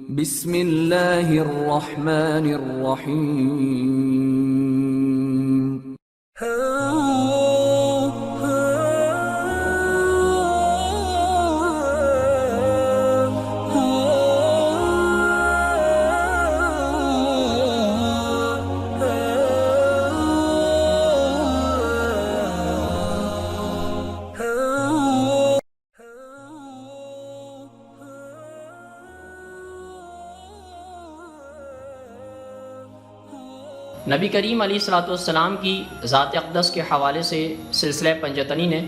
بسم اللہ الرحمن الرحیم نبی کریم علیہ الصلوۃ والسلام کی ذات اقدس کے حوالے سے سلسلہ پنجتنی نے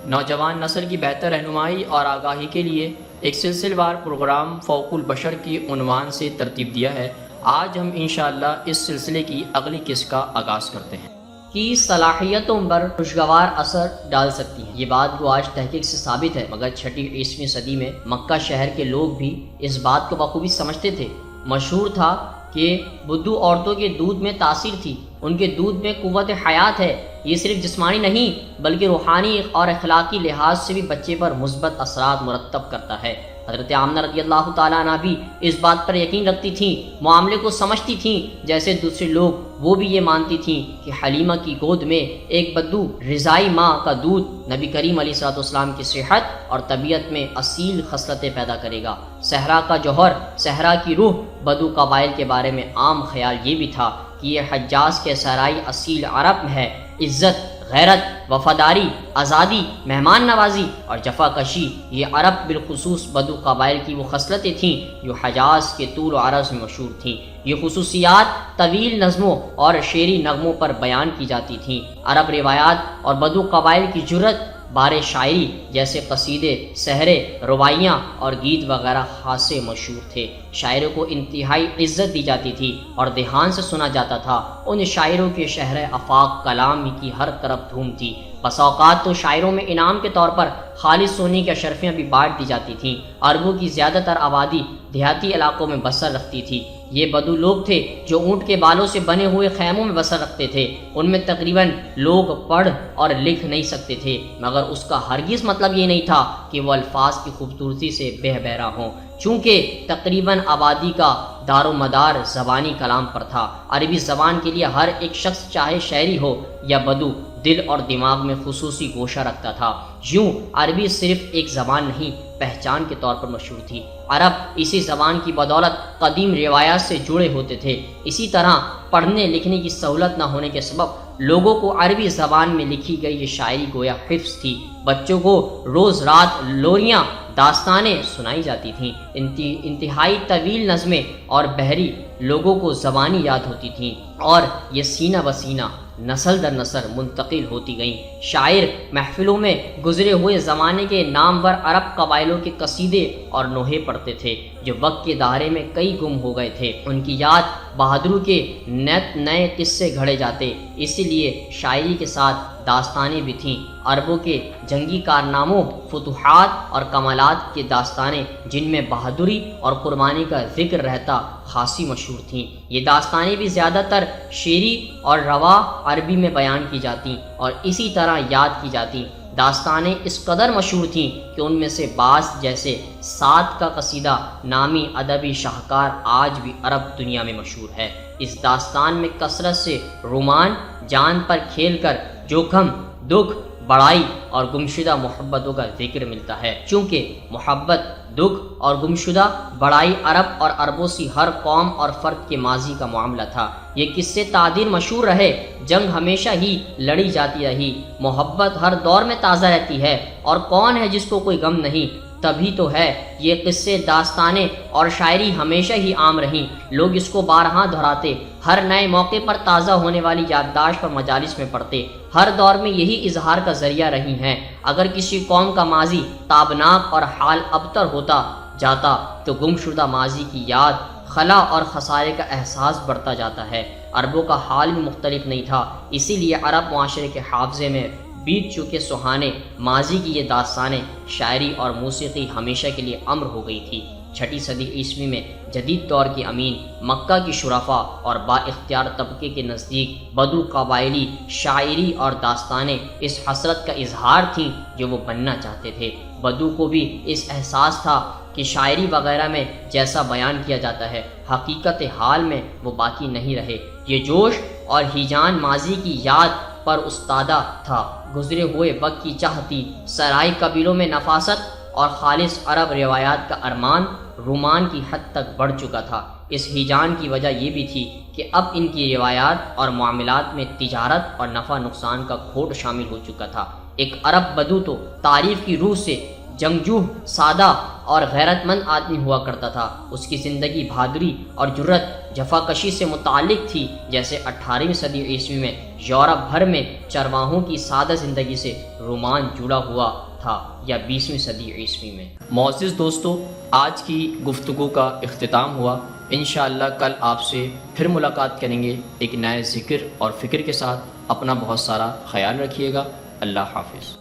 نوجوان نسل کی بہتر رہنمائی اور آگاہی کے لیے ایک سلسلہ وار پروگرام فوق البشر کی عنوان سے ترتیب دیا ہے۔ آج ہم انشاءاللہ اس سلسلے کی اگلی قسط کا آغاز کرتے ہیں کی صلاحیتوں پر خوشگوار اثر ڈال سکتی ہیں۔ یہ بات جو آج تحقیق سے ثابت ہے، مگر 6ویں 20ویں صدی میں مکہ شہر کے لوگ بھی اس بات کو بخوبی سمجھتے تھے۔ مشہور تھا کہ بدو عورتوں کے دودھ میں تاثیر تھی، ان کے دودھ میں قوت حیات ہے۔ یہ صرف جسمانی نہیں بلکہ روحانی اور اخلاقی لحاظ سے بھی بچے پر مثبت اثرات مرتب کرتا ہے۔ حضرت آمنہ رضی اللہ تعالیٰ عنہ بھی اس بات پر یقین رکھتی تھیں، معاملے کو سمجھتی تھیں جیسے دوسرے لوگ۔ وہ بھی یہ مانتی تھیں کہ حلیمہ کی گود میں ایک بدو رضائی ماں کا دودھ نبی کریم علیہ الصلوۃ والسلام کی صحت اور طبیعت میں اصیل خصلتیں پیدا کرے گا۔ صحرا کا جوہر، صحرا کی روح، بدو قبائل کے بارے میں عام خیال یہ بھی تھا کہ یہ حجاز کے صحرائی اصیل عرب میں ہے۔ عزت، غیرت، وفاداری، آزادی، مہمان نوازی اور جفا کشی، یہ عرب بالخصوص بدو قبائل کی وہ خصلتیں تھیں جو حجاز کے طول و عرض میں مشہور تھیں۔ یہ خصوصیات طویل نظموں اور شعری نغموں پر بیان کی جاتی تھیں۔ عرب روایات اور بدو قبائل کی جرت بارے شاعری جیسے قصیدے، سحرے، رباعیاں اور گیت وغیرہ خاصے مشہور تھے۔ شاعروں کو انتہائی عزت دی جاتی تھی اور دھیان سے سنا جاتا تھا۔ ان شاعروں کے شہر آفاق کلام کی ہر طرف دھوم تھی۔ بسا اوقات تو شاعروں میں انعام کے طور پر خالص سونے کی اشرفیاں بھی بانٹ دی جاتی تھیں۔ عربوں کی زیادہ تر آبادی دیہاتی علاقوں میں بسر رکھتی تھی۔ یہ بدو لوگ تھے جو اونٹ کے بالوں سے بنے ہوئے خیموں میں بسر رکھتے تھے۔ ان میں تقریباً لوگ پڑھ اور لکھ نہیں سکتے تھے، مگر اس کا ہرگز مطلب یہ نہیں تھا کہ وہ الفاظ کی خوبصورتی سے بے بہرا ہوں، چونکہ تقریباً آبادی کا دار و مدار زبانی کلام پر تھا۔ عربی زبان کے لیے ہر ایک شخص چاہے شہری ہو یا بدو دل اور دماغ میں خصوصی گوشہ رکھتا تھا۔ یوں عربی صرف ایک زبان نہیں، پہچان کے طور پر مشہور تھی۔ عرب اسی زبان کی بدولت قدیم روایات سے جڑے ہوتے تھے۔ اسی طرح پڑھنے لکھنے کی سہولت نہ ہونے کے سبب لوگوں کو عربی زبان میں لکھی گئی یہ شاعری گویا حفظ تھی۔ بچوں کو روز رات لوریاں، داستانیں سنائی جاتی تھیں۔ انتہائی طویل نظمیں اور بحری لوگوں کو زبانی یاد ہوتی تھیں اور یہ سینہ بسینہ نسل در نسل منتقل ہوتی گئیں۔ شاعر محفلوں میں گزرے ہوئے زمانے کے نامور عرب قبائلوں کے قصیدے اور نوحے پڑھتے تھے جو وقت کے دائرے میں کئی گم ہو گئے تھے۔ ان کی یاد بہادروں کے نئے قصے گھڑے جاتے، اسی لیے شاعری کے ساتھ داستانیں بھی تھیں۔ عربوں کے جنگی کارناموں، فتوحات اور کمالات کے داستانیں جن میں بہادری اور قربانی کا ذکر رہتا خاصی مشہور تھیں۔ یہ داستانیں بھی زیادہ تر شعری اور روا عربی میں بیان کی جاتی اور اسی طرح یاد کی جاتی۔ داستانیں اس قدر مشہور تھیں کہ ان میں سے بعض جیسے سعد کا قصیدہ نامی ادبی شاہکار آج بھی عرب دنیا میں مشہور ہے۔ اس داستان میں کثرت سے رومان جان پر کھیل کر جوخم، دکھ، بڑائی اور گمشدہ محبتوں کا ذکر ملتا ہے۔ چونکہ محبت، دکھ اور گمشدہ بڑائی عرب اور عربوسی ہر قوم اور فرد کے ماضی کا معاملہ تھا۔ یہ قصے تعدیر مشہور رہے، جنگ ہمیشہ ہی لڑی جاتی رہی، محبت ہر دور میں تازہ رہتی ہے، اور کون ہے جس کو کوئی غم نہیں؟ تبھی تو ہے یہ قصے، داستانیں اور شاعری ہمیشہ ہی عام رہیں۔ لوگ اس کو بارہا دہراتے، ہر نئے موقع پر تازہ ہونے والی یادداشت پر مجالس میں پڑھتے، ہر دور میں یہی اظہار کا ذریعہ رہی ہیں۔ اگر کسی قوم کا ماضی تابناک اور حال ابتر ہوتا جاتا تو گمشدہ ماضی کی یاد، خلا اور خسارے کا احساس بڑھتا جاتا ہے۔ عربوں کا حال بھی مختلف نہیں تھا، اسی لیے عرب معاشرے کے حافظے میں بیت چکے سہانے ماضی کی یہ داستانیں، شاعری اور موسیقی ہمیشہ کے لیے امر ہو گئی تھی۔ چھٹی صدی عیسوی میں جدید دور کے امین مکہ کی شرفا اور با اختیار طبقے کے نزدیک بدو قبائلی شاعری اور داستانیں اس حسرت کا اظہار تھیں جو وہ بننا چاہتے تھے۔ بدو کو بھی اس احساس تھا کہ شاعری وغیرہ میں جیسا بیان کیا جاتا ہے حقیقت حال میں وہ باقی نہیں رہے۔ یہ جوش اور ہیجان ماضی کی یاد پر استادہ تھا، گزرے ہوئے وقت کی چاہتی سرائی قبیلوں میں نفاست اور خالص عرب روایات کا ارمان رومان کی حد تک بڑھ چکا تھا۔ اس ہیجان کی وجہ یہ بھی تھی کہ اب ان کی روایات اور معاملات میں تجارت اور نفع نقصان کا کھوٹ شامل ہو چکا تھا۔ ایک عرب بدو تو تعریف کی روح سے جنگجو، سادہ اور غیرت مند آدمی ہوا کرتا تھا۔ اس کی زندگی بہادری اور جرت جفاکشی سے متعلق تھی، جیسے 18ویں صدی عیسوی میں یورپ بھر میں چرواہوں کی سادہ زندگی سے رومان جڑا ہوا تھا، یا 20ویں صدی عیسوی میں۔ معزز دوستو، آج کی گفتگو کا اختتام ہوا۔ انشاءاللہ کل آپ سے پھر ملاقات کریں گے ایک نئے ذکر اور فکر کے ساتھ۔ اپنا بہت سارا خیال رکھیے گا۔ اللہ حافظ۔